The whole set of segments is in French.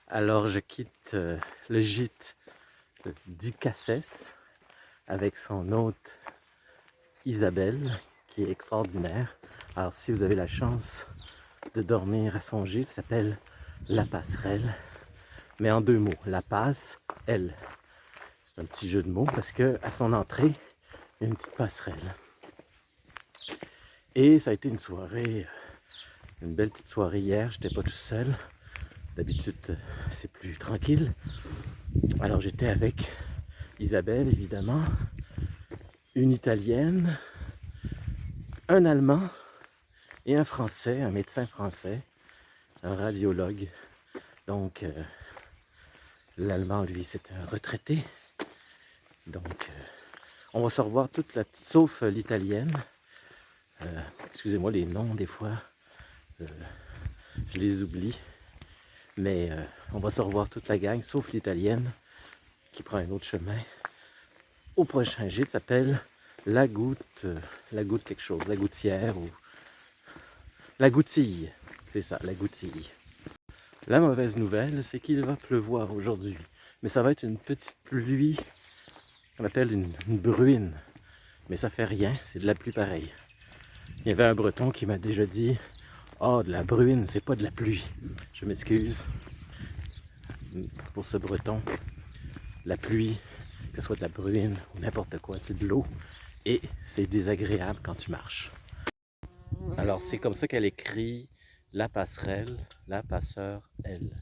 Alors je quitte le gîte du Cassès avec son hôte Isabelle, qui est extraordinaire. Alors si vous avez la chance de dormir à son gîte, ça s'appelle La Passerelle, mais en deux mots, La Passe, elle. C'est un petit jeu de mots parce que à son entrée, il y a une petite passerelle. Et ça a été une soirée, une belle petite soirée hier, j'étais pas tout seul. D'habitude, c'est plus tranquille. Alors j'étais avec Isabelle, évidemment, une Italienne, un Allemand et un Français, un médecin français, un radiologue. Donc, l'Allemand, lui, c'était un retraité. Donc, on va se revoir toute la petite, sauf l'Italienne. Excusez-moi les noms, des fois, je les oublie. Mais on va se revoir toute la gang, sauf l'Italienne, qui prend un autre chemin. Au prochain gîte, s'appelle la goutte quelque chose, la gouttière ou la goutille. C'est ça, la goutille. La mauvaise nouvelle, c'est qu'il va pleuvoir aujourd'hui. Mais ça va être une petite pluie qu'on appelle une bruine. Mais ça fait rien, c'est de la pluie pareille. Il y avait un breton qui m'a déjà dit « Oh, de la bruine, c'est pas de la pluie. » Je m'excuse pour ce breton. La pluie, que ce soit de la bruine ou n'importe quoi, c'est de l'eau. Et c'est désagréable quand tu marches. Alors c'est comme ça qu'elle écrit la passerelle, la passeur, elle.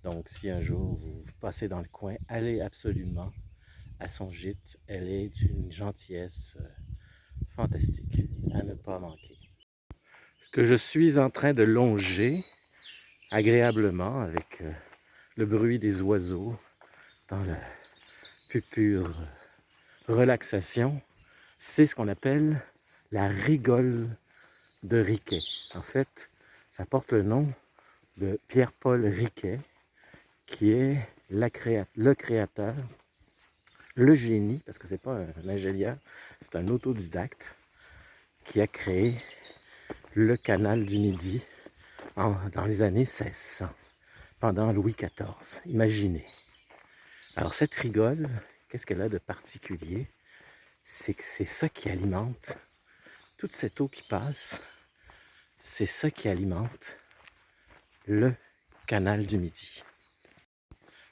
Donc si un jour vous passez dans le coin, allez absolument à son gîte. Elle est d'une gentillesse fantastique, à ne pas manquer. Ce que je suis en train de longer agréablement avec le bruit des oiseaux dans la plus pure relaxation, c'est ce qu'on appelle la rigole de Riquet. En fait, ça porte le nom de Pierre-Paul Riquet, qui est le créateur, le génie, parce que c'est pas un ingénieur, c'est un autodidacte qui a créé le canal du Midi dans les années 1600, pendant Louis XIV. Imaginez. Alors cette rigole, qu'est-ce qu'elle a de particulier? C'est que c'est ça qui alimente toute cette eau qui passe, c'est ça qui alimente le canal du Midi.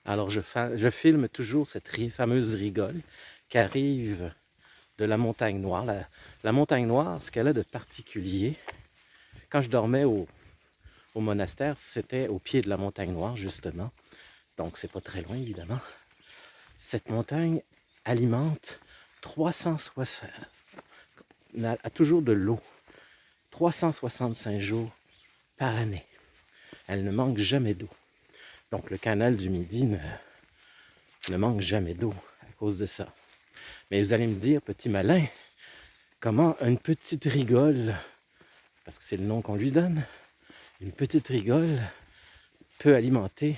Alors je filme toujours cette fameuse rigole qui arrive de la Montagne Noire. La Montagne Noire, ce qu'elle a de particulier, quand je dormais au monastère, c'était au pied de la Montagne Noire, justement. Donc c'est pas très loin, évidemment. Cette montagne alimente 360, a toujours de l'eau, 365 jours par année. Elle ne manque jamais d'eau. Donc le canal du Midi ne manque jamais d'eau à cause de ça. Mais vous allez me dire, petit malin, comment une petite rigole, parce que c'est le nom qu'on lui donne, une petite rigole peut alimenter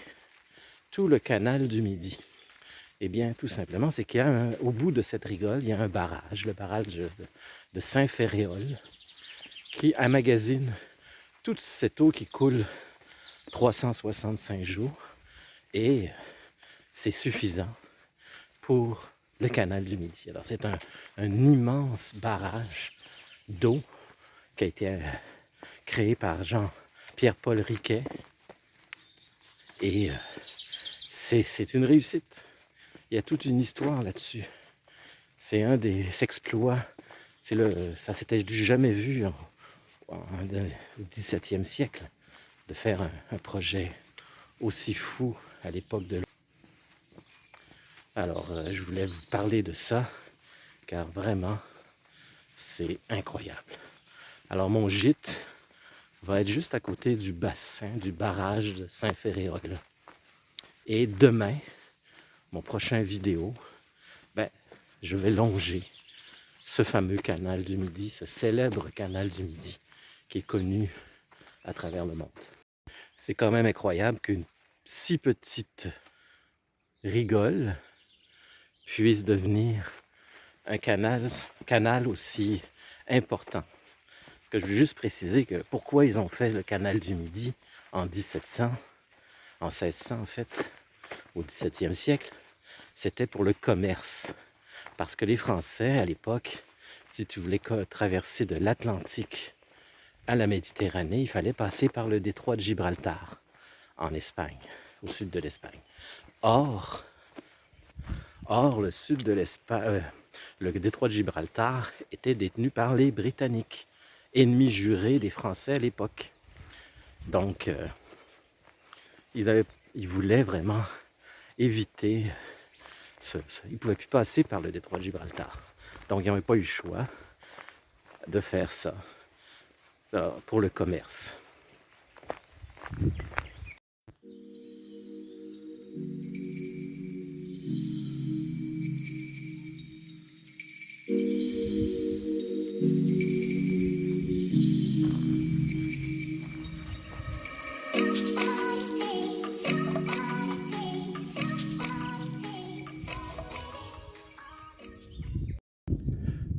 tout le canal du Midi? Eh bien, tout simplement, c'est qu'il y a au bout de cette rigole, il y a un barrage, le barrage de Saint-Ferréol, qui emmagasine toute cette eau qui coule 365 jours. Et c'est suffisant pour le canal du Midi. Alors, c'est un immense barrage d'eau qui a été créé par Jean-Pierre-Paul Riquet. Et c'est une réussite. Il y a toute une histoire là-dessus. C'est un des exploits. Ça s'était jamais vu au XVIIe siècle de faire un projet aussi fou à l'époque de l'eau. Alors, je voulais vous parler de ça, car vraiment, c'est incroyable. Alors, mon gîte va être juste à côté du bassin, du barrage de Saint-Ferréol. Et demain, mon prochain vidéo, je vais longer ce fameux canal du Midi, ce célèbre canal du Midi, qui est connu à travers le monde. C'est quand même incroyable qu'une si petite rigole puisse devenir un canal aussi important. Parce que je veux juste préciser que pourquoi ils ont fait le canal du Midi en 1700, en 1600 en fait, au XVIIe siècle, c'était pour le commerce. Parce que les Français, à l'époque, si tu voulais traverser de l'Atlantique à la Méditerranée, il fallait passer par le détroit de Gibraltar, en Espagne, au sud de l'Espagne. Or, le sud de l'Espagne, le détroit de Gibraltar était détenu par les Britanniques, ennemis jurés des Français à l'époque. Donc, ils voulaient vraiment éviter ils ne pouvaient plus passer par le détroit de Gibraltar. Donc, ils n'avaient pas eu le choix de faire ça pour le commerce.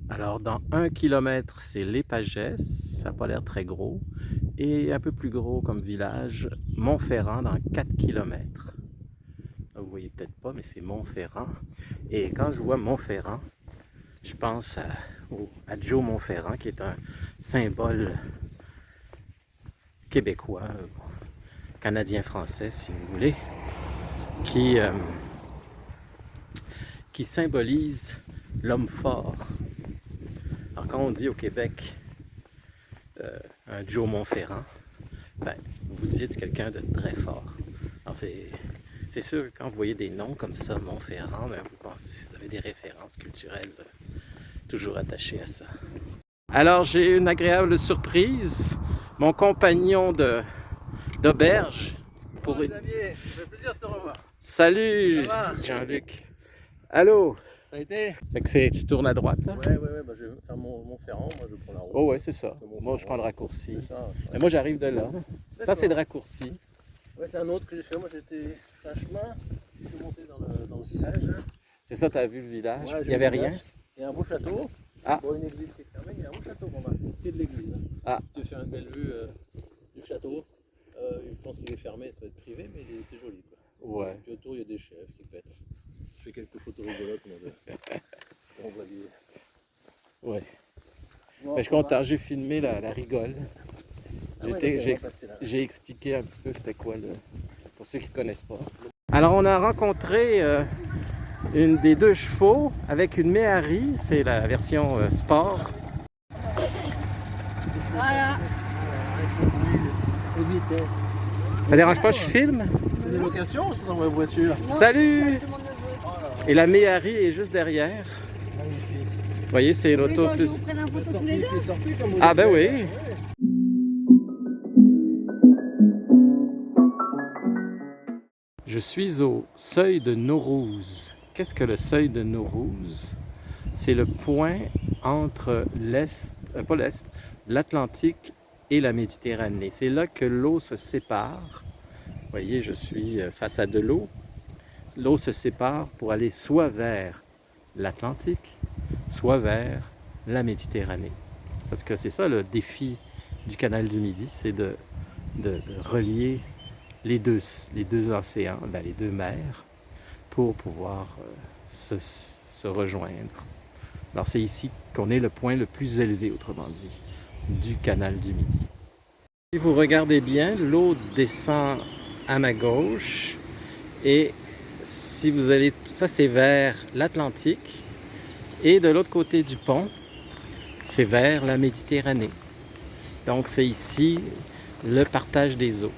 Alors, dans 1 kilomètre, c'est Les Pagès, ça n'a pas l'air très gros. Et un peu plus gros comme village, Montferrand, dans 4 kilomètres. Vous voyez peut-être pas, mais c'est Montferrand. Et quand je vois Montferrand, je pense à Joe Montferrand, qui est un symbole québécois, canadien-français, si vous voulez, qui symbolise l'homme fort. Alors, quand on dit au Québec un Joe Montferrand, ben, vous dites quelqu'un de très fort. En fait, c'est sûr, quand vous voyez des noms comme ça, Montferrand, ben, vous avez des références culturelles toujours attachées à ça. Alors, j'ai une agréable surprise. Mon compagnon d'auberge. Xavier, ça fait plaisir de te revoir. Salut, Jean-Luc. Allô? Ça a été? Fait que tu tournes à droite, là? Ouais, bah, je vais faire mon ferrand, moi je prends la route. Oh ouais, c'est ça. Moi, je prends le raccourci. Ça, ouais. Mais moi, j'arrive de là. Ça, c'est le raccourci. Ouais, c'est un autre que j'ai fait. Moi, j'étais fait un chemin, je suis monté dans le village. C'est ça, tu as vu le village? Ouais, Il n'y avait rien? Il y a un beau château. Ah. Bon, une église qui est fermée, il y a un beau château pour moi, pied de l'église. Ah. Si tu veux faire une belle vue du château, je pense qu'il est fermé, ça va être privé, mais c'est joli, quoi. Ouais. Puis autour, il y a des chefs qui pètent. Je fais quelques photos rigolotes, on voit des... Ouais. Bon, Mais je suis content, j'ai filmé la rigole. J'ai J'ai expliqué un petit peu c'était quoi, pour ceux qui ne connaissent pas. Alors, on a rencontré une des 2 chevaux avec une Méhari, c'est la version sport. Voilà. Les vitesses. Ça dérange pas, je filme? C'est des locations ou c'est dans ma voiture? Salut! Et la Méhari est juste derrière. Magnifique. Vous voyez, c'est Vous voulez l'auto que je plus... vous prenne en photo tous les deux? Ah ben oui! Je suis au seuil de Naurouz. Qu'est-ce que le seuil de Naurouz? C'est le point entre l'Atlantique et la Méditerranée. C'est là que l'eau se sépare. Vous voyez, je suis face à de l'eau. L'eau se sépare pour aller soit vers l'Atlantique, soit vers la Méditerranée. Parce que c'est ça le défi du canal du Midi, c'est de relier les deux océans, les 2 mers, pour pouvoir se rejoindre. Alors c'est ici qu'on est le point le plus élevé, autrement dit, du canal du Midi. Si vous regardez bien, l'eau descend à ma gauche et si vous allez, ça c'est vers l'Atlantique et de l'autre côté du pont, c'est vers la Méditerranée. Donc c'est ici le partage des eaux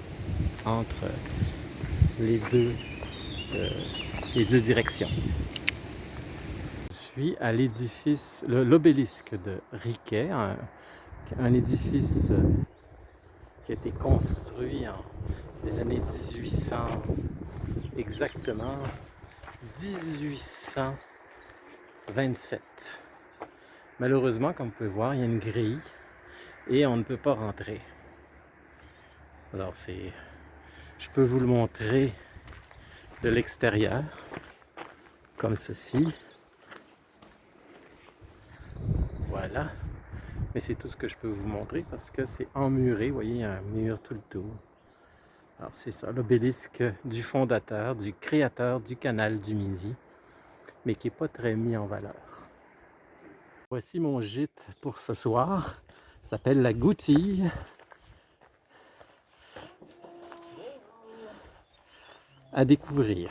entre les deux directions. Je suis à l'édifice, l'obélisque de Riquet, un édifice qui a été construit en des années 1800, exactement 1827. Malheureusement, comme vous pouvez voir, il y a une grille et on ne peut pas rentrer. Alors je peux vous le montrer de l'extérieur, comme ceci. Voilà. Mais c'est tout ce que je peux vous montrer parce que c'est emmuré. Vous voyez, il y a un mur tout le tour. Alors c'est ça, l'obélisque du fondateur, du créateur du canal du Midi, mais qui n'est pas très mis en valeur. Voici mon gîte pour ce soir, ça s'appelle la Goutille. À découvrir.